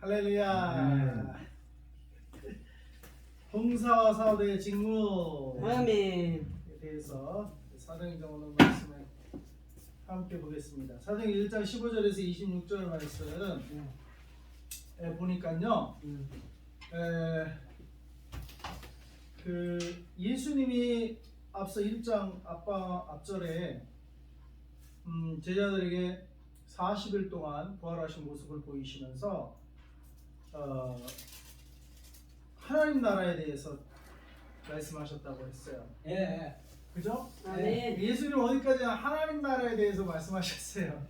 할렐루야. 봉사와 사도의 직무 아멘. 대해서 사도행전 오늘 말씀을 함께 보겠습니다. 사도행전 1장 15절에서 26절 말씀은 보니까요. 그 예수님이 앞서 1장 앞절에 제자들에게 40일 동안 부활하신 모습을 보이시면서 하나님 나라에 대해서 말씀하셨다고 했어요. 예. 그죠? 아멘. 예수님 어디까지나 하나님 나라에 대해서 말씀하셨어요.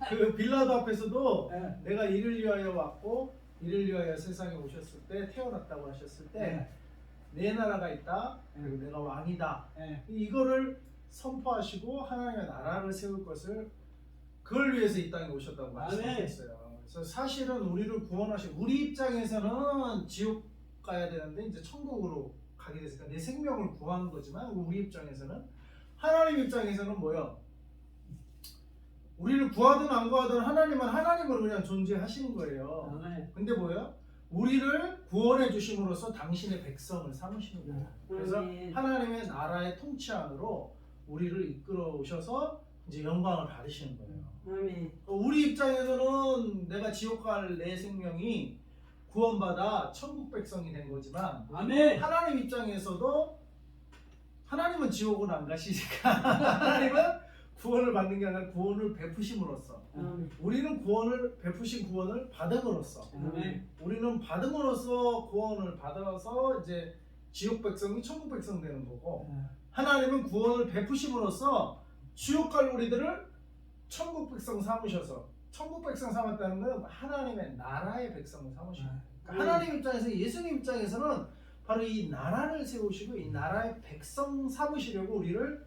그 빌라도 앞에서도 예. 내가 이를 위하여 왔고 이를 위하여 세상에 오셨을 때 태어났다고 하셨을 때 내 나라가 있다. 그리고 내가 왕이다. 예. 이거를 선포하시고 하나님의 나라를 세울 것을 그걸 위해서 이 땅에 오셨다고 말씀하셨어요. 그래서 사실은 우리를 구원하신 우리 입장에서는 지옥 가야 되는데 이제 천국으로 가게 됐으니까 내 생명을 구하는 거지만 우리 입장에서는 하나님 입장에서는 뭐요? 우리를 구하든 안 구하든 하나님은 하나님으로 그냥 존재하시는 거예요. 아멘. 근데 뭐예요? 우리를 구원해 주심으로써 당신의 백성을 삼으시는 거예요. 그래서 하나님의 나라의 통치 안으로 우리를 이끌어 오셔서 이제 영광을 받으시는 거예요. 아멘. 우리 입장에서는 내가 지옥 갈 내 생명이 구원받아 천국 백성이 된 거지만 아멘. 하나님 입장에서도 하나님은 지옥은 안 가시니까 하나님은 구원을 받는 게 아니라 구원을 베푸심으로써 우리는 구원을 베푸신 구원을 받음으로써 우리는 받음으로써 구원을 받아서 이제 지옥 백성이 천국 백성 되는 거고 하나님은 구원을 베푸심으로써 지옥 갈 우리들을 천국 백성 삼으셔서 천국 백성 삼았다는 건 하나님의 나라의 백성을 삼으시는 거예요. 그러니까 하나님 입장에서 예수님 입장에서는 바로 이 나라를 세우시고 이 나라의 백성 삼으시려고 우리를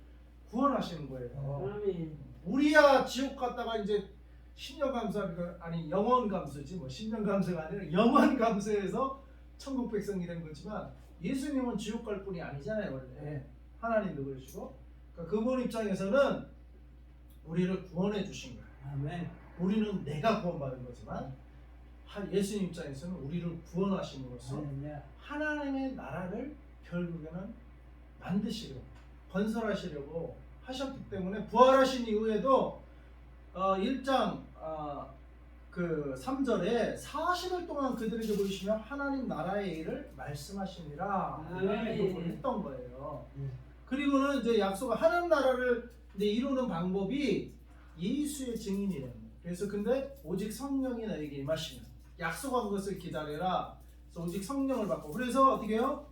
구원하시는 거예요. 아멘. 우리야 지옥 갔다가 이제 신령 감수 아니 영원 감수지 뭐 신령 감수가 아니라 영원 감수에서 천국 백성이 된 거지만 예수님은 지옥 갈 뿐이 아니잖아요 원래. 하나님도 그러시고 그러니까 그분 입장에서는 우리를 구원해 주신 거예요. 아멘. 우리는 내가 구원받은 거지만 예수님 입장에서는 우리를 구원하심으로써 하나님의 나라를 결국에는 만드시려고 건설하시려고 하셨기 때문에 부활하신 이후에도 1장 그 3절에 40일 동안 그들에게 보이시며 하나님 나라의 일을 말씀하시니라 이렇게 했던 거예요. 그리고는 이제 약속을 하나님 나라를 이제 이루는 방법이 예수의 증인이라는 거예요. 그래서 근데 오직 성령이 너에게 임하시면 약속한 것을 기다려라. 그래서 오직 성령을 받고 그래서 어떻게 해요?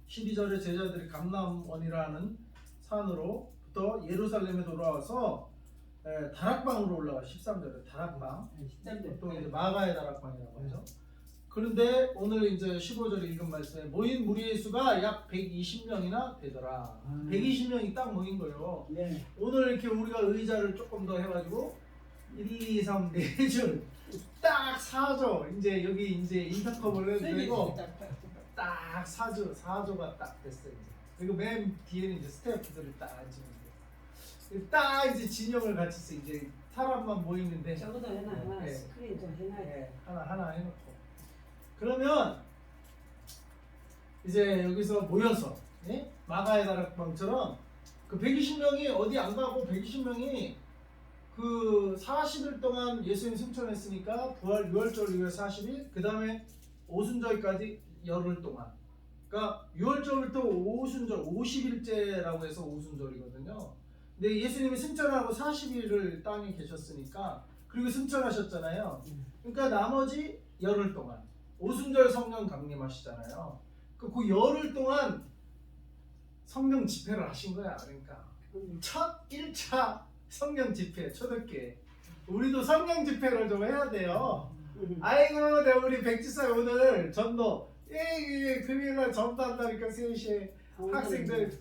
12절에 제자들이 감람원이라는 산으로부터 예루살렘에 돌아와서 다락방으로 올라가 13절에 다락방 또 이제 마가의 다락방이라고 하죠. 그런데 오늘 이제 15절에 읽은 말씀에 모인 무리의 수가 약 120명이나 되더라. 120명이 딱 모인 거예요. 네. 오늘 이렇게 우리가 의자를 조금 더 해가지고 1, 2, 3, 4줄 딱 4조 이제 여기 이제 인터컵을 해도 딱 4조가 딱 됐어요. 이제. 그리고 맨 뒤에는 이제 스태프들이 딱 앉으면 딱 이제 진영을 갖춰서 이제 사람만 모이는데 저거도 해놔. 스크린 좀 해놔. 하나 해놓고 그러면 이제 여기서 모여서 마가의 다락방처럼 그 120명이 어디 안 가고 120명이 그 40일 동안 예수님 승천했으니까 부활 6월절 이후에 40일 그 다음에 오순절까지 열흘 동안 그러니까 6월절부터 오순절 50일째라고 해서 오순절이거든요. 근데 예수님이 승천하고 40일을 땅에 계셨으니까 그리고 승천하셨잖아요. 그러니까 나머지 열흘 동안 오순절 성령 강림하시잖아요. 그 열흘 동안 성령 집회를 하신 거야. 그러니까 첫 1차 성령 집회 초대교회 우리도 성령 집회를 좀 해야 돼요. 아이고 내 우리 백지사 오늘 전도 금요일날 전도한다니까 3시에 학생들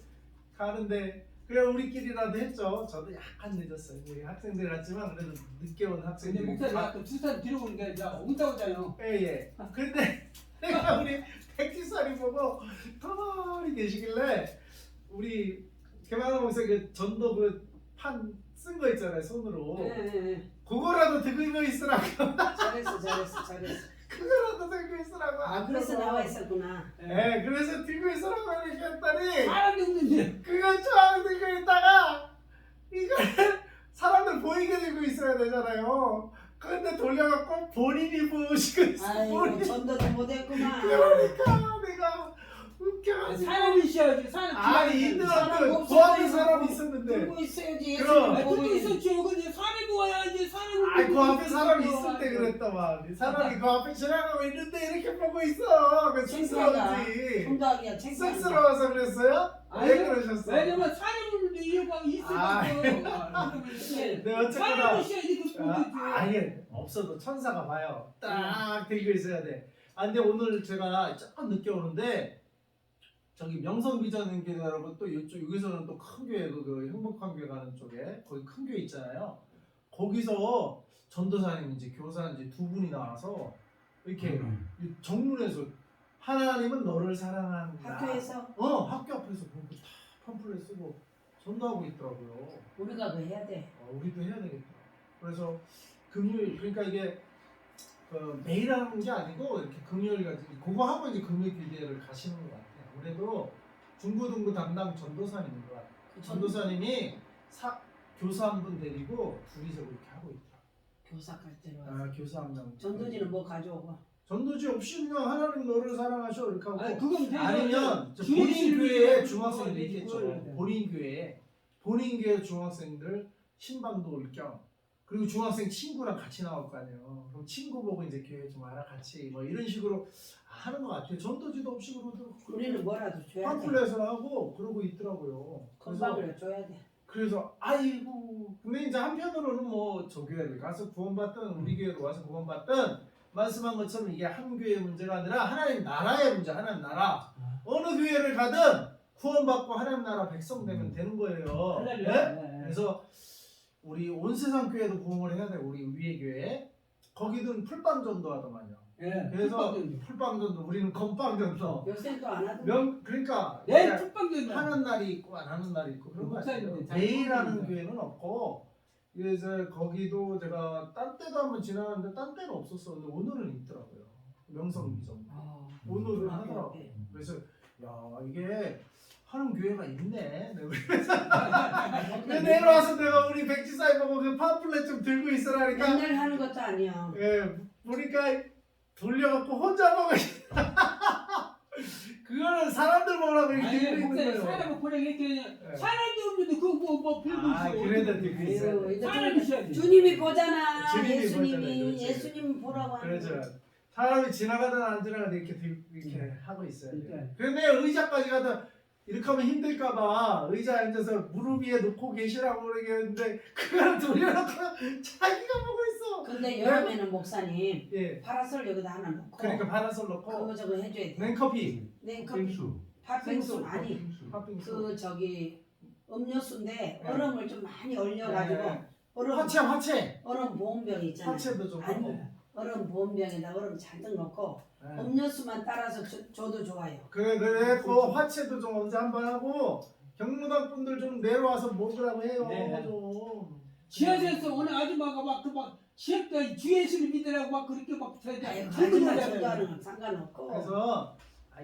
가는데 그래 우리끼리라도 했죠. 저도 약간 늦었어요. 우리 학생들 같지만 그래도 늦게 온 근데 학생들이 목사님 또 투산 뒤로 보니까 이제 엉따오잖아요. 예. 근데 내가 우리 백지사님 보고 가만히 계시길래 우리 개만한 목사 그 전도 그 판 쓴 거 있잖아요 손으로 그거라도 들고 있으라고. 잘했어. 그거라도 들고 있으라고. 아, 그래서 나와 있었구나. 네, 그래서 들고 있으라고 이렇게 했더니 사람이 없는데. 그걸 쫙 들고 있다가 이걸 사람들 보이게 들고 있어야 되잖아요. 근데 돌려갖고 본인이 보시고 있어. 아이고, 본인이. 전도도 못했구만. 그러니까 내가 웃겨가지고. 사람이 있어야지. 사람. 아니 있는 사람 한들 없어도 그 앞에 이거 사람이 있었는데. 들고 있어야지. 그럼. 예수님 보고 그것도 있는. 있었죠. 근데 사람이 와야지. 사람이. 아이 그 앞에 사람이 있을 때 그랬다만 사람이 그 앞에 지나가고 있는데 이렇게 보고 있어. 그 쑥스러운지. 혼자하기야 창피하다. 쑥스러워서 그랬어요? 왜 그러셨어? 왜냐면 사람이 이러고 있으니까. 네 어쨌거나 사람이 있어야지. 그 보이지. 아니 없어도 천사가 봐요. 딱 들고 있어야 돼. 아 근데 오늘 제가 조금 늦게 오는데 저기 명성비전인교 여러분 또 이쪽 여기서는 또 큰 교회 그 행복한 교회 가는 쪽에 거기 큰 교회 있잖아요. 거기서 전도사님 이제 교사 이제 두 분이 나와서 이렇게 이 정문에서 하나님은 너를 사랑한다. 학교에서 학교 앞에서 보고 다 팜플렛 쓰고 전도하고 있더라고요. 우리가 그 해야 돼. 우리도 해야 되겠다. 그래서 금요일 그러니까 이게 매일 하는 게 아니고 이렇게 금요일 같은 그거 하고 이제 금요일 교대를 가시는 것 같아요. 아무래도 중고등부 담당 전도사님인 것 같아요. 그 전도사님이 교사 한 분 데리고 둘이서 그렇게 하고 있더라고요. 교사할 때로. 아 교사 한 명. 전도지는 뭐 가져오고. 전도지 없이 그냥 하나님 너를 사랑하셔 이렇게 하고 아니 그건 되죠. 아니면 저 주의 본인 신을 교회에 믿고 중학생들 그걸 있겠죠. 그걸 본인 교회 중학생들 신방도 올 겸 그리고 중학생 친구랑 같이 나올 거 아니에요. 그럼 친구 보고 이제 교회 좀 와라 같이 뭐 이런 식으로 하는 것 같아요. 전도지도 없이 그러도 우리는 뭐라도 줘야 돼. 팜플렛을 하고 그러고 있더라고요. 건방을 줘야 돼. 그래서 아이고 근데 이제 한편으로는 뭐 저 교회를 가서 구원받든 우리 교회로 와서 구원받든 말씀한 것처럼 이게 한 교회의 문제가 아니라 하나님 나라의 문제, 하나님 나라 어느 교회를 가든 구원받고 하나님 나라 백성 되면 되는 거예요. 네? 그래서 우리 온 세상 교회도 부흥을 해야 돼. 우리 위에 교회 거기든 풀빵전도 하더만요. 그래서 풀빵전도 우리는 건빵전도 요새 또 안 하던. 그러니까 내 특방전 하는 날이 있고 안 하는 날이 있고 그런 거 같아요. 목사님들 매일 하는 잘하는데. 교회는 없고 그래서 거기도 제가 딴 때도 한번 지나갔는데 딴 때는 없었어. 근데 오늘은 있더라고요. 명성비전 오늘은 하더라고. 그래서 야 이게 하는 교회가 있네. 그래서 근데 내려와서 내가 우리 백지사에 보고 그 팜플렛 좀 들고 있으라니까 맨날 하는 것도 아니야. 예 보니까 돌려갖고 혼자 먹어. 그거는 사람들 보라고 이렇게 들고 있는 거예요. 사람을 보내게 예. 사람이 없는데 그뭐 빌고 있어. 아 그래도 들고 있어야 돼. 아이고, 이제 사람이 있어야지. 주님이 보잖아. 주님이 예수님이 보잖아요, 그렇지. 예수님 보라고 하는 그렇죠. 거. 사람이 지나가든 안 지나가든 이렇게 이렇게 하고 있어야 돼. 그러니까. 근데 의자까지 가다 이렇게 하면 힘들까봐 의자에 앉아서 무릎 위에 놓고 계시라고 그러겠는데 그걸 돌려놓고 자기가 보고 있어. 근데 여름에는 목사님 예. 파라솔 여기다 하나 놓고 그러니까 파라솔 놓고 그거 저거 해줘야 돼. 냉커피, 냉커피, 팥빙수 아니 팥빙수, 그 저기 음료수인데 네. 얼음을 좀 많이 얼려가지고 네. 얼음 화채, 얼음 보온병 있잖아요. 화채도 좀 아니 하고. 얼음 보온병에다 얼음 잔뜩 넣고 네. 음료수만 따라서 줘도 좋아요. 그래 그 화채도 좀 언제 한번 하고 경로당 분들 좀 내려와서 먹으라고 해요. 네. 좀. 지하철에서 오늘 아줌마가 막 지역대 주예수를 믿으라고 막 그렇게 막 아니, 저기 가지마 전도하는 건 상관없고. 그래서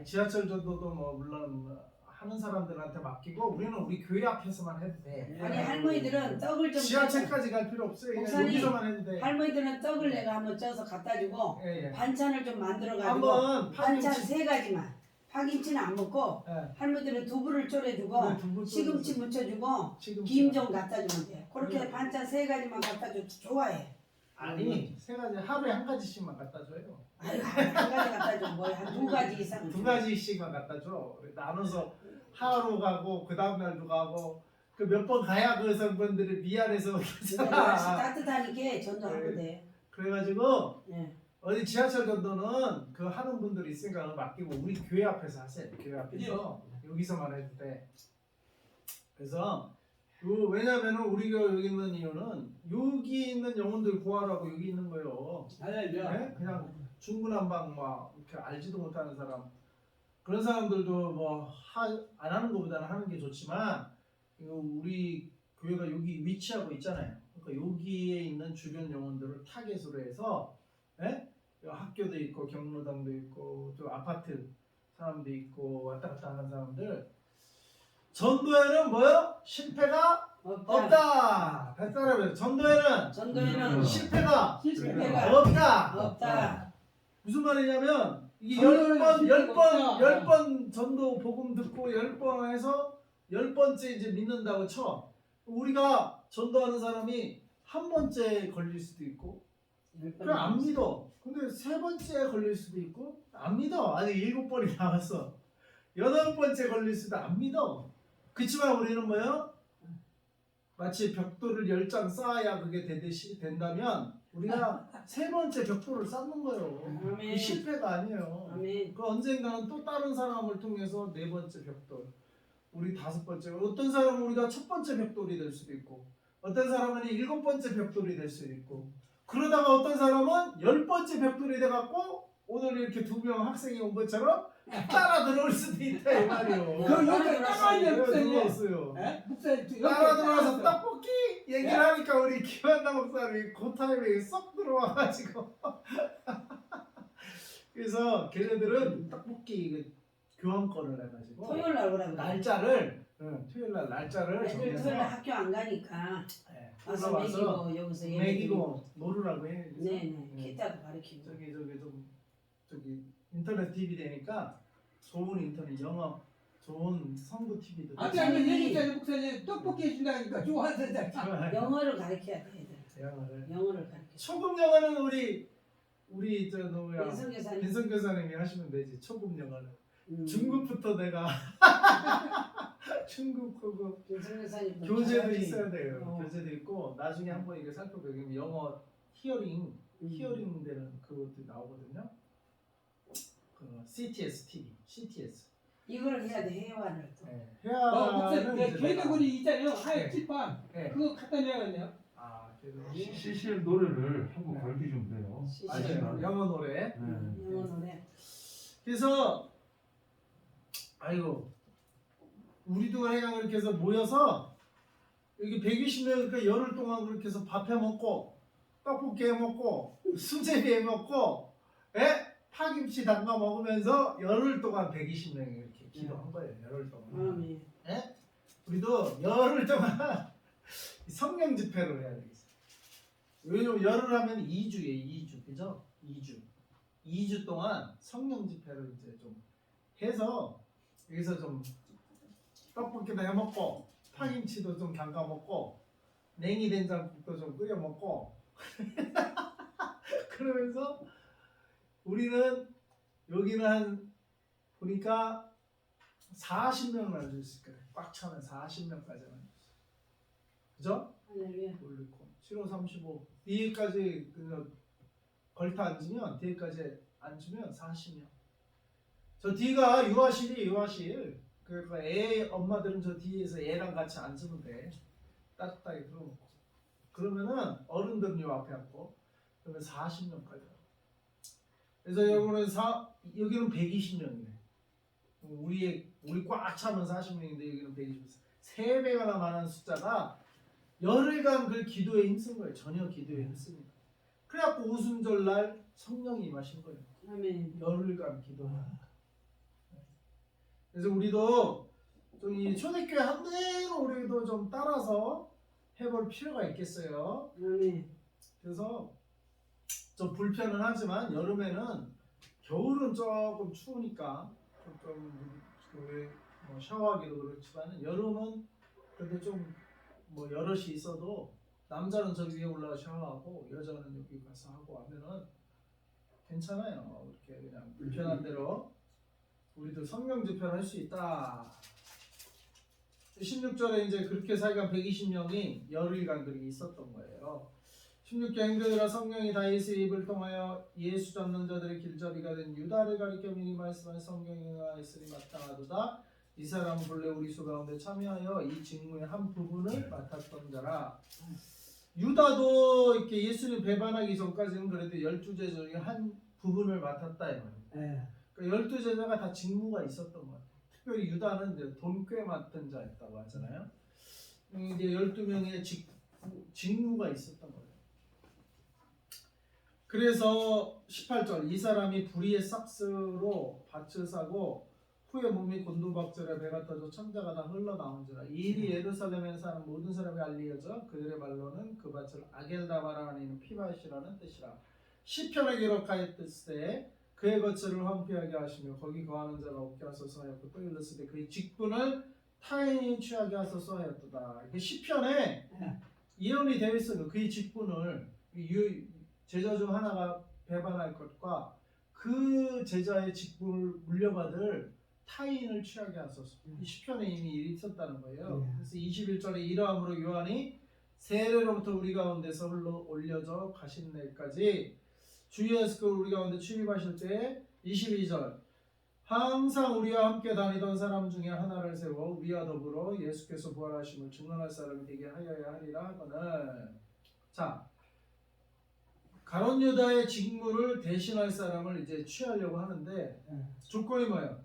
지하철 전도도 뭐 물론 하는 사람들한테 맡기고 우리는 우리 교회 앞에서만 해도 돼. 아니 할머니들은 떡을 좀 지하철까지 갈 필요 없어요. 그냥 목사님, 여기서만 해도 돼. 할머니들은 떡을 내가 한번 쪄서 갖다 주고 예. 반찬을 좀 만들어 가지고 한번 반찬 파김치. 3가지만 파김치는 안 먹고 예. 할머니들은 두부를 졸여주고 네, 두부 시금치 쪄서. 묻혀주고 시금치. 김 좀 갖다 주면 돼. 그렇게 네. 반찬 3가지만 갖다 줘 좋아해. 아니 세 가지 하루에 한 가지씩만 갖다 줘요. 아유 한 가지 갖다 줘 뭐야 한 2가지 이상. 두 가지씩만 갖다 줘. 나눠서 하루 가고 그 다음 날도 가고 그 몇 번 가야 그 성분들이 미안해서 날씨 그러잖아. 따뜻하니까 전도하면 돼. 그래가지고 네. 어디 지하철 전도는 그 하는 분들이 있으니까 그거 맡기고 우리 교회 앞에서 하세요. 교회 앞에서 여기서만 해도 돼. 그래서 왜냐면은 우리가 여기 있는 이유는 여기 있는 영혼들 구하라고 여기 있는 거예요. 네? 그냥 중구난방 막 이렇게 알지도 못하는 사람 그런 사람들도 뭐 안 하는 것보다는 하는 게 좋지만 이거 우리 교회가 여기 위치하고 있잖아요. 그 여기에 있는 주변 영혼들을 타겟으로 해서 예? 학교도 있고 경로당도 있고 또 아파트 사람도 있고 왔다 갔다 하는 사람들 전도에는 뭐요? 실패가 없다. 뱃사람에 전도에는 전도에는 실패가 실패가 없다. 없다. 무슨 말이냐면 이게 전도에는 10번, 실패가 없다. 10번 전도 복음 듣고 10번 해서 10번째 이제 믿는다고 쳐. 우리가 전도하는 사람이 한 번째 걸릴 수도 있고 그냥 안 믿어. 근데 세 번째 걸릴 수도 있고 안 믿어. 아니 7번이 나왔어. 8번째 걸릴 수도 안 믿어. 그치만 우리는 뭐예요? 마치 벽돌을 10장 쌓아야 그게 되듯이 된다면 우리가 세 번째 벽돌을 쌓는 거예요. 아멘. 이 실패가 아니에요. 아멘. 그 언젠가는 또 다른 사람을 통해서 4번째 벽돌, 우리 5번째, 어떤 사람은 우리가 첫 번째 벽돌이 될 수도 있고 어떤 사람은 7번째 벽돌이 될 수도 있고 그러다가 어떤 사람은 10번째 벽돌이 돼갖고 오늘 이렇게 2명 학생이 온 것처럼 따라 들어올 수도 있다 이 말이에요. 그 여기 따라하냐 목사님? 들어왔어요. 예? 목사님 따라 들어와서 떡볶이 얘기를 하니까 우리 김한나 목사님이 그 타임에 쏙 들어와가지고 그래서 걔네들은 떡볶이 그 교환권을 해가지고 토요일 날 오라고. 날짜를 토요일 날 날짜를 애들 정해서 토요일 날 학교 안 가니까 와서 올라와서 먹이고 여기서 먹이고 놀으라고 해. 그래서 네네. 네. 기타도 가르치고. 저기 인터넷 TV 되니까 좋은 인터넷 영어 좋은 성구 TV도 아까 그 얘기했잖아요 목사님 떡볶이 해준다니까 좋아하잖아요. 영어를 가르쳐야 돼 애들. 영어를 영어를 가르쳐. 초급 영어는 우리 저 누구야 민성 교사님. 빈성 교사님이 하시면 되지. 초급 영어는 중급부터 내가 중급 그거 민성 교사님. 교재도 있어야 돼요. 어. 교재도 있고 나중에 한번 이게 살펴보면 영어 히어링 되는 그것도 나오거든요. 그 CTS TV, CTS. 이걸 해야 돼 해와를 또. 네. 목사님 회화는 이제 개대군이 있잖아요. 네. 하얀 칠판 네. 그거 갖다 내야겠네요. 아, 그래도 CCM 노래를 한번 가르쳐주면 돼요. 아시죠? 영어 노래. 영어 노래. 그래서 아이고 우리도 해가 그렇게 해서 모여서 여기 120명 그러니까 열흘 동안 그렇게 해서 밥 해 먹고 떡볶이 해 먹고 수제비 해 먹고 파김치 담가 먹으면서 열흘 동안 120명이 이렇게 기도한 거예요. 열흘 동안. 아멘. 우리도 열흘 동안 성령 집회를 해야 되겠어요. 왜냐면 열흘 하면 2주예요. 2주. 그죠? 2주 동안 성령 집회를 이제 좀 해서 여기서 좀 떡볶이도 해 먹고 파김치도 좀 담가 먹고 냉이 된장국도 좀 끓여 먹고 그러면서 우리는 여기는 한 보니까 40명을 앉을 수 있을 거예요. 꽉 차면 40명까지 앉을 수 있어요. 그죠? 할렐루야. 올리고 7호 35 뒤에까지 그냥 걸터 앉으면 뒤에까지 앉으면 40명. 저 뒤가 유아실. 그러니까 애 엄마들은 저 뒤에서 애랑 같이 앉으면 돼. 따뜻하게 들어놓고. 그러면은 어른들은 요 앞에 앉고 그러면 40명까지. 그래서 여기는 120명이네. 우리 꽉 차면 40명인데 여기는 120명. 3배가 많은 숫자가 열흘간 그 기도에 힘쓴 거예요. 저녁 기도에 힘씁니다. 그래갖고 오순절날 성령이 임하신 거예요. 아멘. 열흘간 기도하니까. 그래서 우리도 좀 이 초대교회 한 대로 우리도 좀 따라서 해볼 필요가 있겠어요. 아멘. 그래서 좀 불편은 하지만 여름에는 겨울은 조금 추우니까 조금 뭐 샤워하기도 그렇지만 여름은 그래도 좀 뭐 여럿이 있어도 남자는 저기 위에 올라가 샤워하고 여자는 여기 가서 하고 하면은 괜찮아요. 이렇게 그냥 불편한 대로 우리도 성령 집회를 할 수 있다. 16절에 이제 그렇게 사이간 120명이 열흘간 그렇게 있었던 거예요. 16절 행전이라 성령이 다윗의 입을 통하여 예수 잡는 자들의 길잡이가 된 유다를 가리켜 미리 말씀하신 성경에 응하였으니 마땅하도다. 이 사람은 본래 우리 수 가운데 참여하여 이 직무의 한 부분을 맡았던 자라. 유다도 이렇게 예수님 배반하기 전까지는 그래도 12제자 중에 한 부분을 맡았다 이 말이에요. 그러니까 12제자가 다 직무가 있었던 것 같아요. 특별히 유다는 이제 돈꽤 맡은 자였다고 하잖아요. 이제 12명의 직무가 있었던 거예요. 그래서 18절 이 사람이 불의의 싹스로 밭을 사고 후에 몸이 곤두박질에 배가 터져 천자가 다 흘러나온지라 이 일이 예루살렘에 사는 모든 사람이 알리어져 그들의 말로는 그 밭을 아겔다바라 하는 피밭이라는 뜻이라. 시편에 기록하였을 그의 거처를 황폐하게 하시며 거기 거하는 자가 없게 하소서 하였고 또 일렀을 때 그의 직분을 타인이 취하게 하소서 하였도다. 시편에 예언이 되어 있어요. 그의 직분을 제자 중 하나가 배반할 것과 그 제자의 직분을 물려받을 타인을 취하게 하소서. 이 시편에 이미 있었다는 거예요. 그래서 21절에 이러함으로 요한이 세례로부터 우리 가운데서 올려져 가신 날까지 주 예수께서 우리 가운데 출입하실 때 22절 항상 우리와 함께 다니던 사람 중에 하나를 세워 우리와 더불어 예수께서 부활하심을 증언할 사람이 되게 하여야 하리라 하거늘. 자, 가룟 유다의 직무를 대신할 사람을 이제 취하려고 하는데 조건이 뭐예요?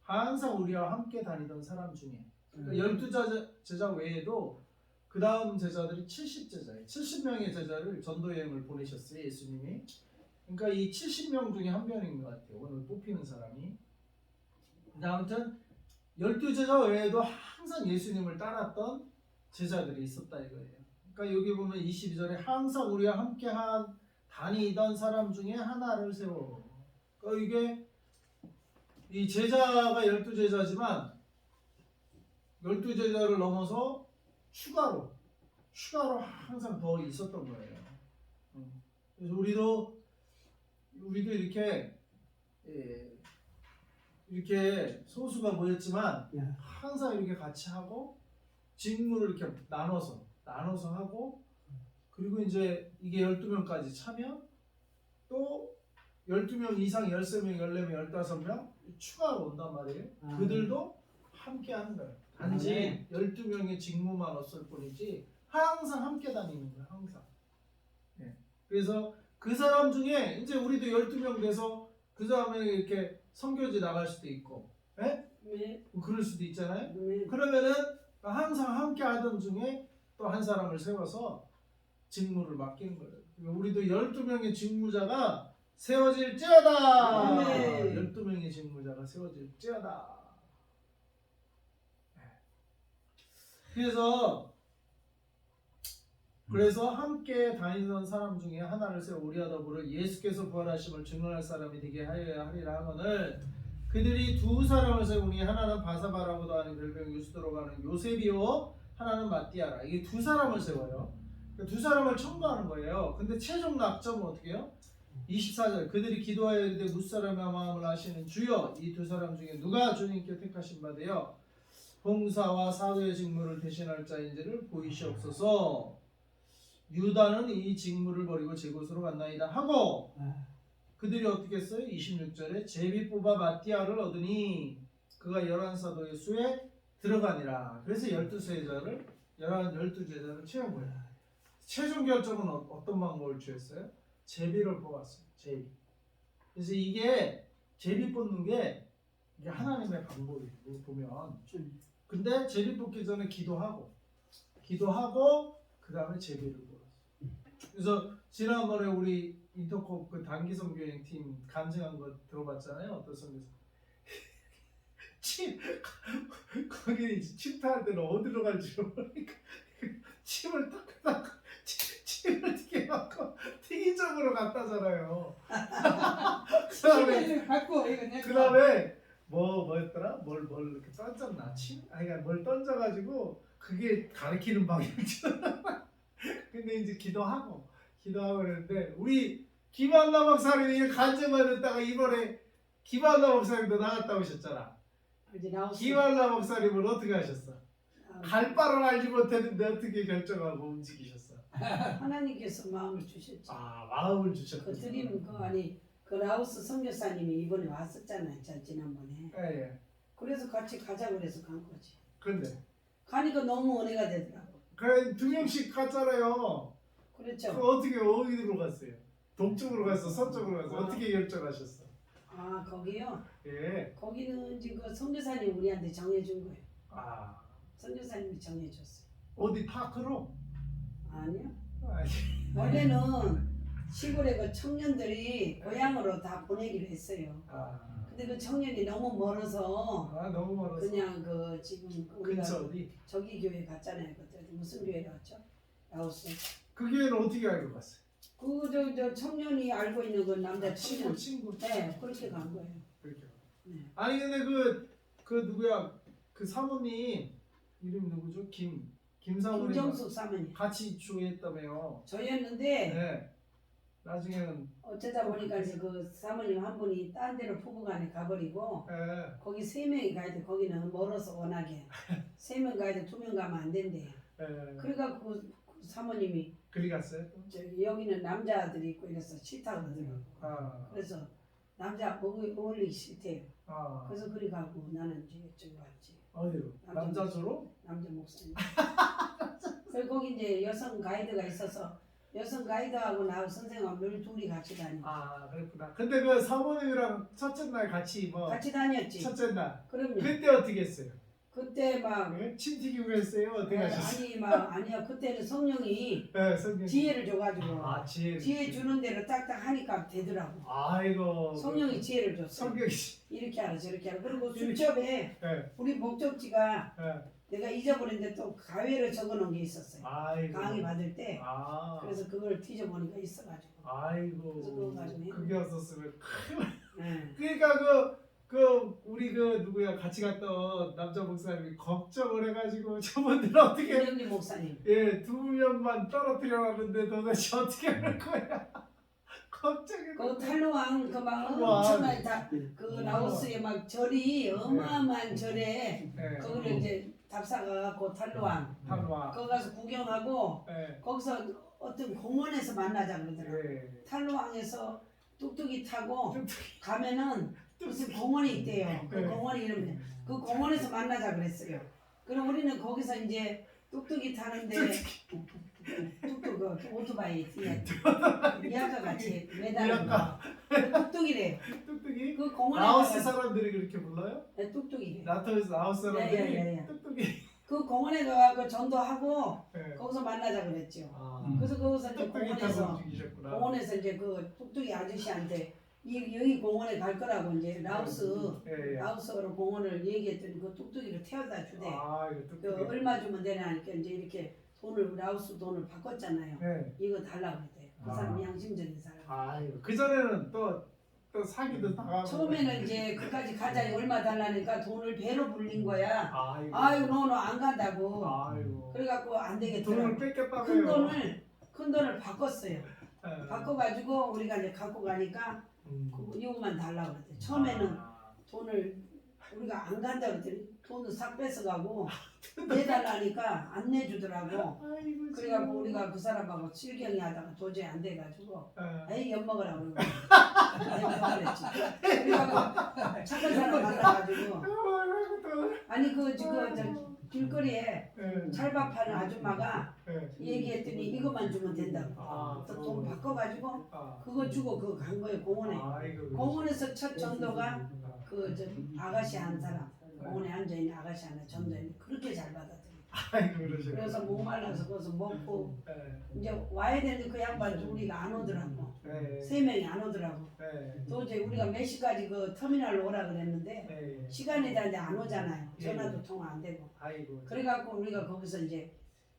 항상 우리와 함께 다니던 사람 중에. 그러니까 12제자 외에도 그 다음 제자들이 70제자예요. 70명의 제자를 전도 여행을 보내셨어요, 예수님이. 그러니까 이 70명 중에 한 명인 것 같아요, 오늘 뽑히는 사람이. 아무튼 12제자 외에도 항상 예수님을 따랐던 제자들이 있었다 이거예요. 그러니까 여기 보면 22절에 항상 우리와 함께 다니던 사람 중에 하나를 세워. 그러니까 이게 이 제자가 12제자지만 12제자를 넘어서 추가로 항상 더 있었던 거예요. 그래서 우리도 이렇게 소수가 모였지만 항상 이렇게 같이 하고 직무를 이렇게 나눠서 하고 그리고 이제 이게 12명까지 차면 또 12명 이상 13명, 14명, 15명 추가로 온단 말이에요. 그들도 함께 하는 거예요. 단지 12명의 직무만 없을 뿐이지 항상 함께 다니는 거예요. 항상. 그래서 그 사람 중에 이제 우리도 12명 돼서 그 다음에 이렇게 선교지 나갈 수도 있고 그럴 수도 있잖아요. 그러면은 항상 함께 하던 중에 또 한 사람을 세워서 직무를 맡기는 거예요. 우리도 12명의 직무자가 세워질지어다. 12명의 직무자가 세워질지어다. 그래서 함께 다니던 사람 중에 하나를 세워 우리와 더불어 예수께서 부활하심을 증언할 사람이 되게 하여야 하리라 하거늘 그들이 두 사람을 세우니 하나는 바사바라고도 하는 별명 유스도로 하는 요셉이요 하나는 마띠아라. 이게 두 사람을 세워요. 두 사람을 첨부하는 거예요. 근데 최종 낙점은 어떻게 해요? 24절 그들이 기도하여 이르되 무사람의 마음을 아시는 주여 이 두 사람 중에 누가 주님께 택하신 바 되어 봉사와 사도의 직무를 대신할 자인지를 보이시옵소서. 유다는 이 직무를 버리고 제 곳으로 갔나이다 하고 그들이 어떻게 했어요? 26절에 제비 뽑아 마띠아를 얻으니 그가 11사도의 수에 들어가니라. 그래서 12제자를 채운 거예요. 최종 결정은 어떤 방법을 취했어요? 제비를 뽑았어요. 제비. 그래서 이게 제비 뽑는 게 이게 하나님의 방법이에요. 보면. 근데 제비 뽑기 전에 기도하고 그 다음에 제비를 뽑았어요. 그래서 지난번에 우리 인터콥 그 단기 선교행 팀 간증한 거 들어봤잖아요. 어떤 선교사 거기 침투할 때는 어디로 갈지 모르니까 침을 딱 침을 튀겨갖고 튀기적으로 갔다잖아요. 그 다음에 뭐였더라? 뭘 이렇게 던졌나? 뭘 던져가지고 그게 가리키는 방향이잖아. 근데 이제 기도하고 그랬는데 우리 김한나 목사님이 간증을 듣다가 이번에 김한나 목사님도 나갔다 오셨잖아. 김한나 목사님은 어떻게 하셨어? 갈 바를 알지 못했는데 어떻게 결정하고 움직이셨어? 하나님께서 마음을 주셨죠. 마음을 주셨군요. 그 드리는 그 라오스 선교사님이 이번에 왔었잖아요. 지난번에. 예. 그래서 같이 가자고 그래서 간 거지. 그런데 가니까 너무 은혜가 되더라고. 그래 2명씩 갔잖아요. 그렇죠. 어디로 갔어요? 동쪽으로 갔어? 서쪽으로 갔어? 어떻게 결정하셨어? 거기요? 예. 거기는 지금 그 선교사님 우리한테 정해준 거예요. 아. 선교사님이 정해줬어요. 어디 파크로? 아니요. 아니, 원래는 시골에 그 청년들이 고향으로 다 보내기로 했어요. 근데 그 청년이 너무 멀어서 너무 멀어서. 그냥 그 지금 우리가 근처 어디? 저기 교회 갔잖아요. 그때 무슨 교회 갔죠? 라오스. 그 교회는 어떻게 알고 갔어요? 저 청년이 알고 있는 그 남자 청년. 친구. 네, 그렇게 간 거예요. 그렇게. 네. 아니 근데 그 누구야? 그 사모님 이름 누구죠? 김사모님 김정숙 사모님. 같이 주했다며요. 저였는데 네. 나중에는 어쩌다 보니까 이제 그 사모님 한 분이 딴 데로 부부간에 가버리고 예. 거기 3명이 가야 돼. 거기는 멀어서 워낙에 3명 가야 돼. 2명 가면 안 된대요. 예. 그러니까 그 사모님이 그리 갔어요? 또? 저기 여기는 남자들이 있고 이래서 싫다고 그러더라고. 그래서 남자 어울리기 싫대요. 그래서 그리 가고 나는 이제 저기 왔지. 어디로? 남자주로? 남자 목사님. 그리고 거기 이제 여성 가이드가 있어서 여성 가이드하고 나하고 선생님하고 늘 둘이 같이 다니. 그랬구나. 근데 그 사모님이랑 첫째 날 같이 같이 다녔지. 첫째 날. 그럼요. 그때 어떻게 했어요? 그때 막 침 튀기고 했어요? 어떻게 하셨어요? 아니야 그때는 성령이 네, 성경. 지혜를 줘가지고 지혜. 지혜 주는 대로 딱딱 하니까 되더라고. 아이고. 성령이 지혜를 줬어. 성경이. 이렇게 하라 저렇게 하라. 그리고 수첩에 네. 우리 목적지가 네. 내가 잊어버렸는데 또 가회를 적어놓은 게 있었어요. 아이고. 강의 받을 때. 아. 그래서 그걸 뒤져보니까 있어가지고. 아이고. 그래서 그거 가지고 그게 없었으면. 네. 그러니까 우리 누구야 같이 갔던 남자 목사님이 걱정을 해가지고 저분들 어떻게 김영진 목사님. 2명만 떨어뜨려놨는데 도대체 어떻게 할 거야? 걱정이. 그 탈루왕 그막 탈루왕. 엄청나게 다그 라오스에 막 절이 어마어마한 절에 네. 거기를 이제 답사가고 탈루왕 탈루왕. 거기 가서 구경하고 네. 거기서 어떤 공원에서 만나자 그러더라고. 네. 탈루왕에서 뚝뚝이 타고 가면은 무슨 공원이 있대요. 그 네. 공원이 이름이 그 공원에서 만나자 그랬어요. 그럼 우리는 거기서 이제 뚝뚝이 타는데 뚝뚝 그 오토바이 뒤에 미아카 같이 매달린 거. 그 뚝뚝이래. 뚝뚝이. 그 공원에 라오스 가서 사람들이 그렇게 불러요? 네, 뚝뚝이래. 라오스 사람들이 예. 뚝뚝이. 그 공원에 가서 전도하고 네. 거기서 만나자 그랬죠. 아. 그래서 거기서 이제 뚝뚝이 타고 공원에서 움직이셨구나. 공원에서 이제 그 뚝뚝이 아저씨한테 여기 공원에 갈 거라고 이제 예. 라오스어로 공원을 얘기했더니 그 뚝뚝이를 태워다 주대. 이거 그 뚝뚝이. 얼마 주면 되냐 하니까 이제 이렇게 라오스 돈을 바꿨잖아요. 네. 이거 달라고 그랬대. 그 사람 양심적인 사람. 아이고 그 전에는 또 사기도 당하고. 처음에는 이제 그까지 가자 얼마 달라니까 돈을 배로 불린 거야. 아이고. 너 안 간다고. 아이고. 그래갖고 안 돈을 되겠더라고. 뺏겼다고요. 큰 돈을 바꿨어요. 예. 바꿔가지고 우리가 이제 갖고 가니까 이거만 달라고 그랬대. 처음에는 돈을 우리가 안 간다 그랬더니 돈을 싹 뺏어가고 내달라니까 안 내주더라고. 아이고. 그래갖고 우리가 그 사람하고 실경이 하다가 도저히 안 돼가지고 예. 에이 엿먹으라고 그러고 내가 그랬지. 그래갖고 착한 사람 만나가지고 아니 저 길거리에 예. 찰밥 파는 아줌마가 예. 얘기했더니 이것만 주면 된다고. 그래서 돈 바꿔가지고 그거 주고 그거 간 거예요 공원에. 아이고. 공원에서 첫 전도가 그 저 아가씨 한 사람 공원에 앉아있는 아가씨 하나 전도했는데 그렇게 잘 받았더니. 아이고 그러죠. 그래서 목말라서 거기서 먹고 예. 이제 와야 되는데 그 양반 우리가 안 오더라고. 예. 3명이 안 오더라고. 예. 도저히 우리가 몇 시까지 그 터미널로 오라 그랬는데 예. 시간이 되는데 안 오잖아요. 예. 전화도 통화 안 되고. 아이고. 그래갖고 우리가 거기서 이제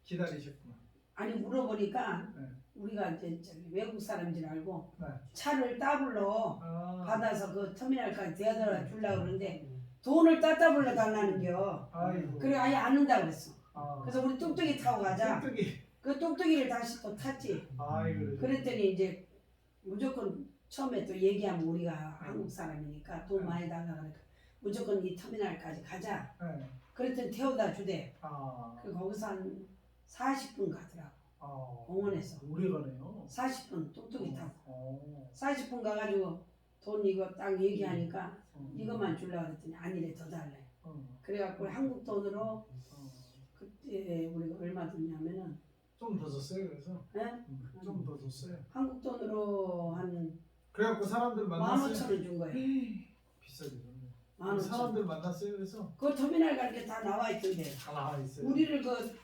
기다리셨구나. 아니 물어보니까 네. 우리가 이제 저기 외국 사람인 줄 알고 네. 차를 따블로 아. 받아서 그 터미널까지 데려다 주려고 그러는데 돈을 따블로 달라는겨. 아이고. 그래 아예 안 온다 그랬어. 아. 그래서 우리 뚝뚝이 타고 가자. 뚝뚝이. 그 뚝뚝이를 다시 또 탔지. 아이고 그러죠. 그랬더니 이제 무조건 처음에 또 얘기하면 우리가 한국 사람이니까 돈 많이 달라 그러니까 무조건 이 터미널까지 가자. 네. 그랬더니 태워다 주대. 아. 그 거기서 한 40분 가더라고. 아. 공원에서. 오래 가네요. 40분 뚝뚝이 타고. 40분 어. 가가지고 돈 이거 딱 얘기하니까 어. 이것만 주려고 그랬더니 아니래 더 달래. 어. 그래갖고 한국 돈으로 어. 그때 우리가 얼마 줬냐면은 좀 더 줬어요 그래서. 예? 좀 더 줬어요. 한국 돈으로 한 그래갖고 사람들 만났어요. 15,000원 준 거예요. 비싸게 줬네. 15,000원. 사람들 만났어요 그래서. 그 터미널 가는 게 다 나와 있던데. 다 나와 있어요. 우리를 그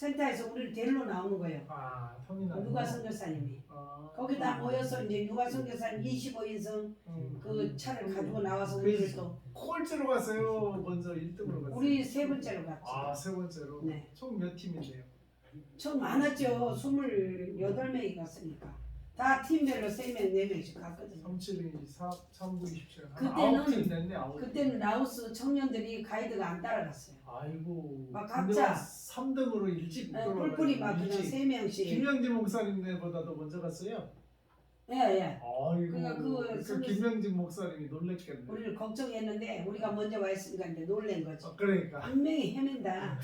센터에서 우리를 데리러 나오는 거예요. 아 터미널. 누가 선교사님이. 아, 거기다 모여서 이제 누가 선교사님 25인승 그 차를 가지고 나와서 우리를 또 꼴찌로 갔어요. 먼저 1등으로 갔어요. 우리 세 번째로 갔죠. 아세 번째로. 네. 총 몇 팀인데요? 총 많았죠. 28명이 갔으니까. 다 팀별로 3명, 4명씩 갔거든요. 37이 3, 9, 27. 그때는- 9팀 됐네. 9팀. 그때는 라오스 청년들이 가이드가 안 따라갔어요. 아이고. 막 근데 각자- 3등으로 일찍 네, 들어가요. 뿔뿔이 막 그냥 일찍. 3명씩. 김영진 목사님네보다도 먼저 갔어요. 예, 예. 아이고. 그러니까 그 선교- 김영진 목사님이 놀랬겠네. 우리를 걱정했는데 우리가 먼저 와 있으니까 이제 놀란 거지. 그러니까. 분명히 헤맨다.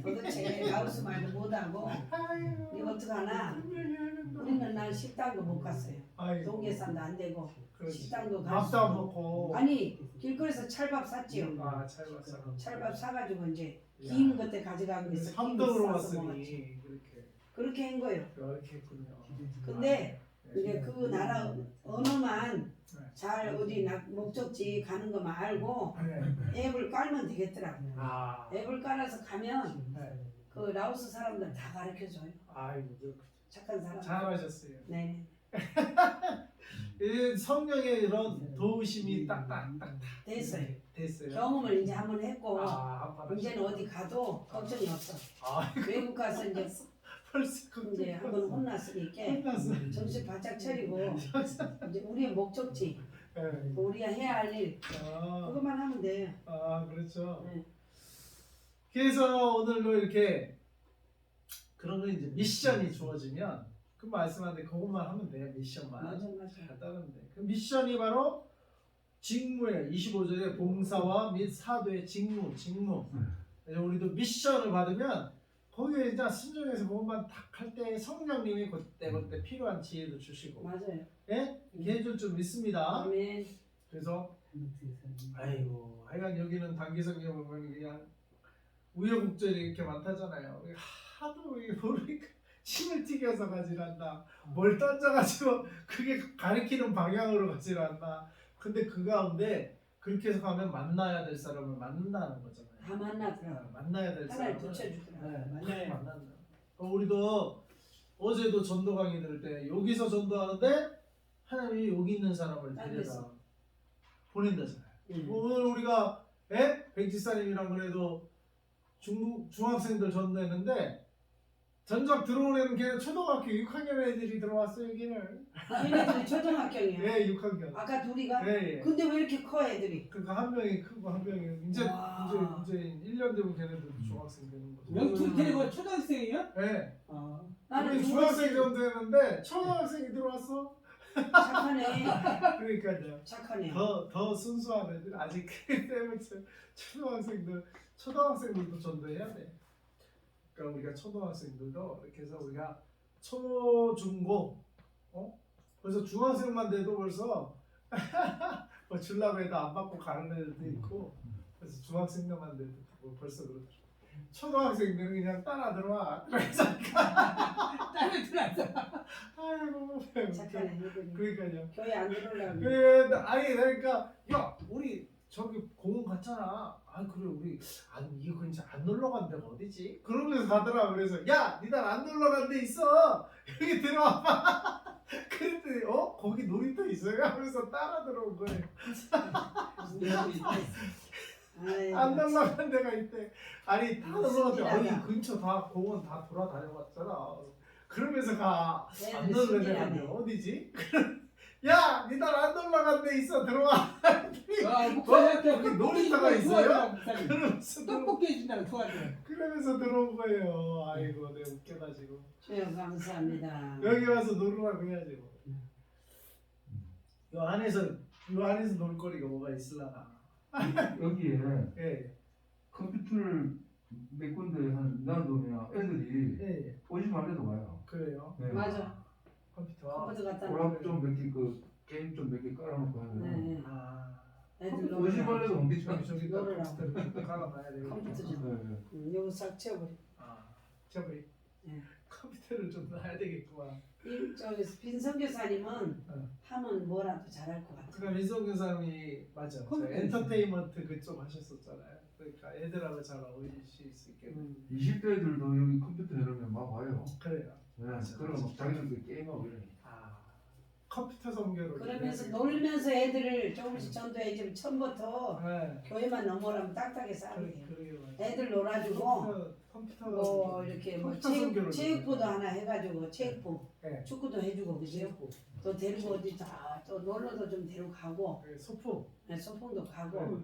도대체 라오스 말도 못하고 아이고. 이거 어떡하나. 분명히 헤맨다. 우리는 난 식당도 못 갔어요. 아이고. 동계산도 안 되고 그렇지. 식당도 갈 밥도 수도 안 없고. 먹고. 아니 길거리에서 찰밥 샀지요. 아, 잘 봤어. 찰밥 사가지고 이제 김 그때 가져가고 있어. 김 3등으로 싸서 먹었지. 왔으니 그렇게 그렇게 한 거예요. 그렇게 했군요. 근데 네. 이제 그 나라 언어만 네. 잘 어디 목적지 가는 것만 알고 네. 앱을 깔면 되겠더라고요. 아, 앱을 깔아서 가면 네. 그 라오스 사람들 다 가르쳐줘요. 아이고 착한 사람. 잘하셨어요. 네. 이 성령의 이런 도우심이 딱딱딱 됐어요. 됐어요. 경험을 이제 한번 했고 한번 이제는 어디 가도 걱정이 없어. 아, 외국 가서 이제 벌써 이제 한번 혼났으니까 혼났어. 정신 바짝 차리고 이제 우리의 목적지, 네. 우리가 해야 할 일 아, 그것만 하면 돼요. 그렇죠. 네. 그래서 오늘도 이렇게 그런 거 이제 미션이 주어지면 그 말씀하는데 그것만 하면 돼요. 미션만. 맞아. 다 따르면 돼. 그 미션이 바로 직무예요. 25절에 봉사와 및 사도의 직무. 그래서 우리도 미션을 받으면 거기에 이제 순종해서 그것만 딱 할 때 성령님이 그때 필요한 지혜도 주시고, 맞아요. 예? 해줄 줄 믿습니다. 아멘. 그래서 아이고, 하여간 여기는 단기성경 보면 그냥 우여곡절이 이렇게 많다잖아요. 하도 이게 모르니까 침을 튀겨서 가질 않나, 뭘 던져가지고 그게 가리키는 방향으로 가질 않나. 근데 그 가운데 그렇게 해서 가면 만나야 될 사람을 만난다는 거잖아요. 다 만나더라고. 만나야 될 하나를 사람을 붙여주더라고. 네, 만난다. 우리도 어제도 전도 강의 들을 때 여기서 전도하는데 하나님이 여기 있는 사람을 데려다 보낸다잖아요. 오늘 우리가 백지사님이랑 그래도 중학생들 전도했는데 전작 들어오는 걔는 초등학교 6학년 애들이 들어왔어요. 여기는. 얘네들이 초등학교이야. 예, 6학년. 아까 둘이가? 예. 근데 왜 이렇게 커 애들이? 그러니까 한 명이 크고 한 명이 이제 와. 1년 되면 걔네들도 중학생 되는 거죠. 명투 데리고 초등학생이에요? 네. 나는 우리 중학생 정도 했는데 초등학생이 들어왔어. 착하네. 그러니까요. 착하네. 더 순수한 애들 아직 그 때문에 초등학생들도 전도해야 돼. 그러니까 우리가 초등학생들도 이렇게 해서 우리가 초중고 벌써 중학생만 돼도 벌써 뭐 주려고 해도 안 받고 가는 애들도 있고 그래서 중학생들만 돼도 뭐 벌써 그렇죠. 초등학생들은 그냥 따라 들어와. 딸을 들어왔어. 아이고. 착하네. 애들이. 그러니까요. 교회 안 들어오려고. 그래, 아니 그러니까 야 우리 저기 공원 갔잖아. 아 그래 우리 이거 이제 안 놀러 간 데가 어디지? 그러면서 가더라. 그래서 야 니들 안 놀러 간 데 있어. 여기 들어와봐. 그랬더니 거기 놀이터 있어요? 하면서 따라 들어온 거예요. 안 놀러 간 데가 있대. 아니 다 놀러 갔대. 아니 근처 다 공원 다 돌아다녀봤잖아. 그러면서 가. 안 놀러 갔는데 어디지? 야 니들 안 놀러 간 데 있어. 들어와. 목사님한테 놀이터가 있어요? 목사님. 그러면서 떡볶이 해준다고 도와줘. 그러면서 들어온 거예요. 아이고 내가 웃겨가지고 주여 감사합니다. 여기 와서 놀으라고 해야지 뭐. 요 안에서 놀거리가 뭐가 있을라나. 여기에 예. 컴퓨터를 몇 군데 한 놔두면 애들이 예. 오지 말래도 와요. 그래요. 네. 맞아. 컴퓨터. 컴퓨터 갖다 오락 좀몇 개 게임 좀 몇 개 깔아놓고 하면 네. 애들 오지 말래도 놀으라고. 옮기죠. 저기 놀으라고. 컴퓨터를 깔아놔야 되겠다. 컴퓨터 좀. 네. 요거 싹 채워버려. 채버리. 예. 컴퓨터를 좀 놔야 되겠구만. 저기 빈성교사님은 어. 하면 뭐라도 잘할 것 같아. 그러니까 민성 교사님이 맞아. 저 컴퓨터 엔터테인먼트 그쪽 하셨었잖아요. 그러니까 애들하고 잘 어울릴 수 있겠네. 20대들도 여기 컴퓨터 해놓으면 막 와요. 그래요. 네, 맞아, 그럼 맞아. 막 자기들끼리 게임하고 이래. 아 컴퓨터 선교를. 그러면서 해야 놀면서 애들을 조금씩 전도해 주면 처음부터 네. 교회만 넘어라면 딱딱하게 싸면 돼요. 그러게요. 애들 놀아주고 컴퓨터 뭐 이렇게 뭐 컴퓨터 선교를 체육부도 하나 해가지고 체육부 네. 축구도 해주고 그죠? 체육부. 또 데리고 어디 또 놀러도 좀 데리고 가고 네, 소풍. 소풍도 가고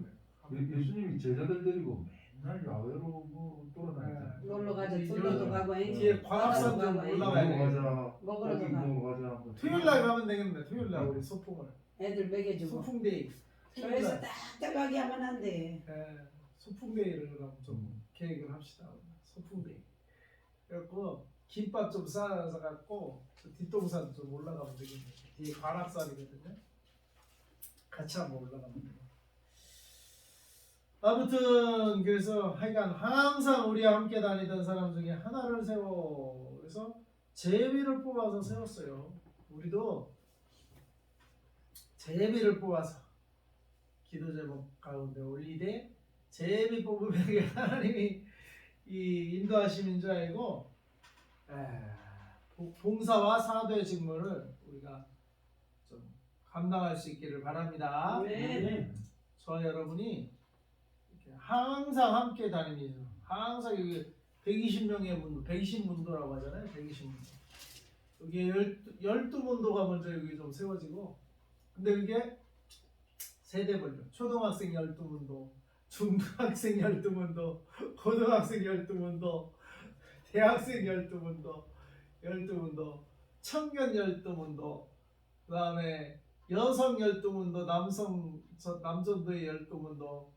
예수님이 제자들 데리고 맨날 야외로 뭐 돌아다녔잖아요. 놀러 가자 이- 둘러도 이- 가고 뒤에 광합산 좀 가고, 올라가야 돼. 가자. 먹으러도 거기 가고 뭐 가자. 뭐 토요일 날 가면 되겠네. 토요일 날 우리 소풍을. 애들 먹여주고 소풍데이. 토요일 교회에서 날. 딱딱하게 하면 안 돼. 네, 소풍데이를 그럼 좀 계획을 합시다. 소풍데이. 그래갖고 김밥 좀 싸서 갖고 저 뒷동산 좀 올라가면 되겠네. 뒤에 관악산이거든요. 같이 한번 올라가면 돼요. 아무튼 그래서 하여간 항상 우리와 함께 다니던 사람 중에 하나를 세워. 그래서 제비를 뽑아서 세웠어요. 우리도 제비를 뽑아서 기도 제목 가운데 올리되 제비 뽑으면 하나님이 이 인도하심인 줄 알고 봉사와 사도의 직무를 우리가 좀 감당할 수 있기를 바랍니다. 네. 저 여러분이 이렇게 항상 함께 다니면서 항상 여기 120명의 문도, 120문도라고 하잖아요. 120문도. 여기 12문도가 먼저 여기 좀 세워지고, 근데 그게 세대별로 초등학생 12문도, 중학생 12문도, 고등학생 12문도, 대학생 12문도, 12문도, 청년 12문도, 그 다음에 여성 12문도, 남전도의 12문도,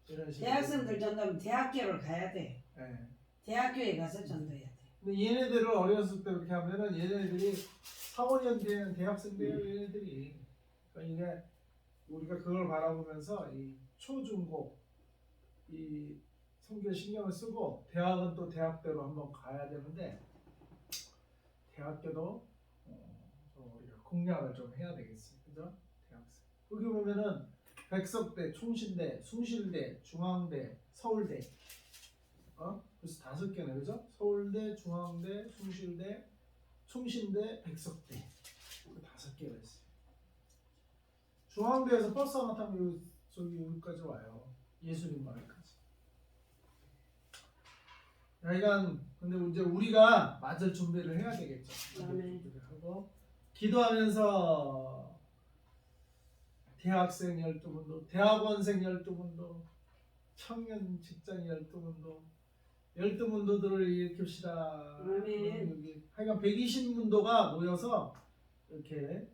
이런 식으로. 대학생들 전도하면 대학교를 가야 돼. 네. 대학교에 가서 전도해야 돼. 근데 얘네들을 어렸을 때 이렇게 하면은 얘네들이 4, 5년 뒤에는 대학생 돼요, 얘네들이. 그러니까 이게 우리가 그걸 바라보면서 이 초중고 이 성교에 신경을 쓰고 대학은 또 대학대로 한번 가야 되는데 대학교도 좀 우리가 공략을 좀 해야 되겠어요, 그죠? 대학생. 여기 보면은 백석대, 충신대, 숭실대, 중앙대, 서울대. 그래서 5개네, 그죠? 서울대, 중앙대, 숭실대, 충신대, 백석대. 그 5개가 있어요. 중앙대에서 버스 하나 타면 여기까지 와요. 예수님 마을까지. 하여간 근데 이제 우리가 맞을 준비를 해야 되겠죠. 아멘. 준비를 하고 기도하면서 대학생 12문도, 대학원생 12문도, 청년 직장 12문도, 12문도들을 일으킵시다. 아멘. 여기 하여간 120문도가 모여서 이렇게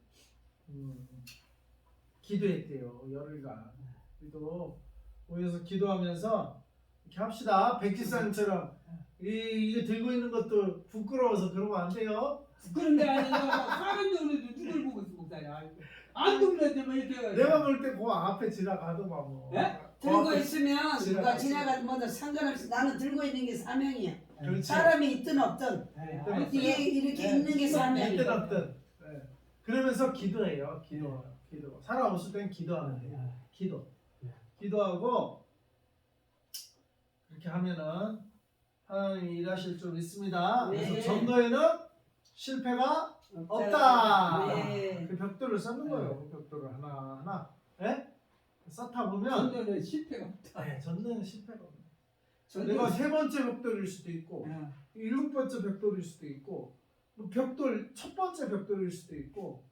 기도했대요. 열흘간. 그리고 모여서 기도하면서 이렇게 합시다. 백지산처럼 이거 들고 있는 것도 부끄러워서 그러면 안 돼요. 그런 게 아니라 사람 눈에도 누굴 보고 있어 목사야. 안 들렸는데 뭐 이렇게. 내가 볼 때 그 앞에 지나가더만 뭐. 예? 들고 있으면 누가 지나가지. 지나가든 뭐든 상관없이 나는 들고 있는 게 사명이야. 그렇지. 사람이 있든 없든 네, 아, 이게 이렇게 있는 게 사명이야. 있든 없든. 네. 그러면서 기도해요. 기도. 사람 없을 땐 기도하면 돼요. 기도. 기도하고 그렇게 하면은 하나님이 일하실 줄 믿습니다. 네. 그래서 전도에는 실패가 없다. 네. 그 벽돌을 쌓는 거예요. 그 벽돌을 하나. 예? 쌓다 보면 전도는 실패가 없다. 네, 전도에는 실패가 없네. 전도- 내가 3번째 벽돌일 수도 있고 어. 7번째 벽돌일 수도 있고 뭐 벽돌 첫 번째 벽돌일 수도 있고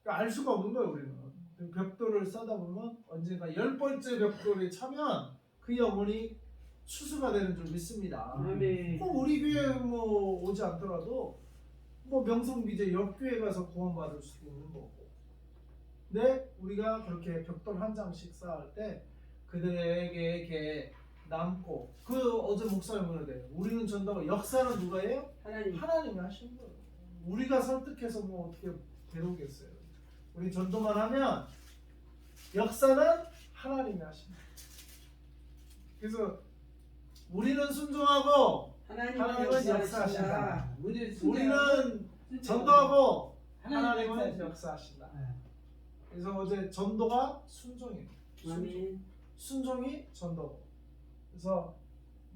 그러니까 알 수가 없는 거예요. 우리는 그 벽돌을 쌓다 보면 언젠가 10번째 벽돌에 차면 그 영혼이 추수가 되는 줄 믿습니다. 아멘. 꼭 우리 교회 뭐 오지 않더라도 뭐 명성비제 옆 교회 가서 구원받을 수도 있는 거고. 근데 우리가 그렇게 벽돌 한 장씩 쌓을 때 그들에게 이렇게 남고 그 어제 목사님 그러는데 우리는 전도가 역사는 누가 해요? 하나님. 하나님이 하시는 거예요. 우리가 설득해서 뭐 어떻게 되오겠어요. 우리 전도만 하면 역사는 하나님이 하십니다. 그래서 우리는 순종하고 하나님은 하나님은 역사하신다. 역사하신다. 우리는 전도하고 하나님은 하나님은 역사하신다. 네. 그래서 어제 전도가 순종이에요. 아멘. 순종이 전도고. 그래서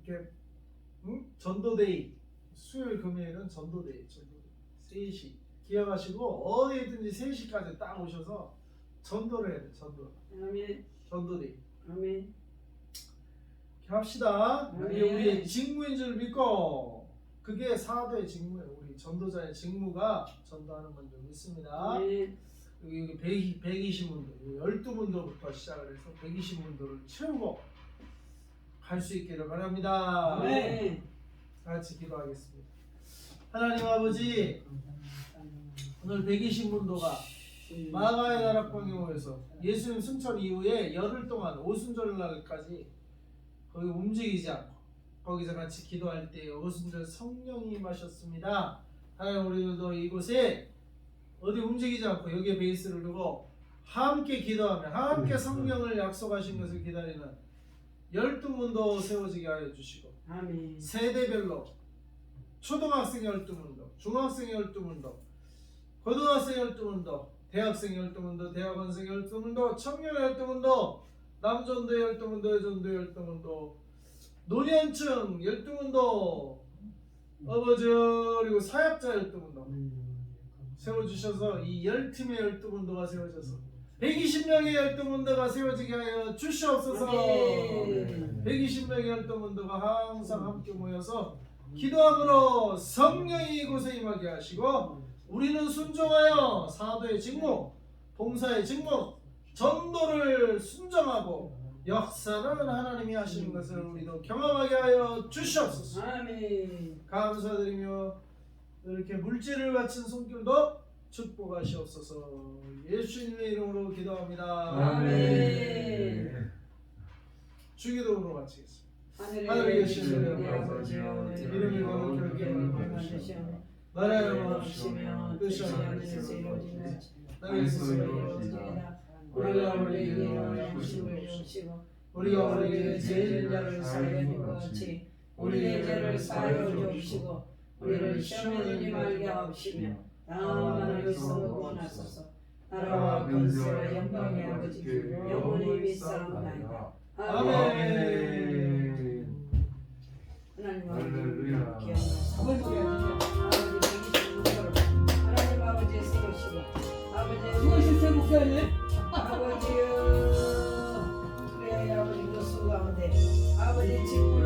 이렇게 전도데이 수요일 금요일은 전도데이 3시 기억하시고 어디든지 3시까지 딱 오셔서 전도를 해야 돼. 아멘. 전도데이 아멘. 이렇게 합시다. 네. 이게 우리의 직무인 줄 믿고 그게 사도의 직무예요. 우리 전도자의 직무가 전도하는 건 줄 믿습니다. 아멘. 여기 120문도 12문도부터 시작을 해서 120문도를 채우고 갈 수 있기를 바랍니다. 아멘. 같이 기도하겠습니다. 하나님 아버지, 오늘 120문도가 마가의 나락방에 모여서 예수님 승천 이후에 열흘 동안 오순절날까지 거기 움직이지 않고 거기서 같이 기도할 때 오순절 성령이 임하셨습니다. 하나님, 우리들도 이곳에 어디 움직이지 않고 여기에 베이스를 두고 함께 기도하며 함께 성령을 약속하신 것을 기다리는 12문도 세워지게 하여 주시고 아멘. 세대별로 초등학생 12문도, 중학생 12문도, 고등학생 12문도, 대학생 12문도, 대학원생 12문도, 청년 12문도, 남전도 12문도, 여전도 12문도, 노년층 12문도, 어버저 그리고 사역자 12문도 세워주셔서 이 10팀의 12문도가 세워져서 120명의 12문도가 세워지게 하여 주시옵소서. 아멘. 120명의 12문도가 항상 함께 모여서 기도함으로 성령이 이곳에 임하게 하시고 우리는 순종하여 사도의 직무, 봉사의 직무, 전도를 순종하고 역사는 하나님이 하시는 것을 우리도 경험하게 하여 주시옵소서. 아멘. 감사드리며 이렇게 물질을 바친 손길도 축복하시옵소서. 예수님의 이름으로 기도합니다. 아멘. 주기도로 마치겠습니다. 하늘에 계신 우리 아버지여, 이름이 거룩하게 여겨주시오. 나라의 없으며 뜻이 하늘에서 이루어지는 땅에서 이루어지리라. 우리가 우리에게 양식을 주시고 우리가 우리에게 죄진 자를 사하여 것 같이 우리의 죄를 사하여 주시고 우리를 시험에 들지 말게 하옵시며 다만 하늘에서 구원하소서. 나라와 권세와 영광의 아버지께 영원히 믿사옵나이다. 아멘. 하나님 할렐루야. 아버지 하나님 아버지의 세우시고 아버지의 수고하셨어요 목사님.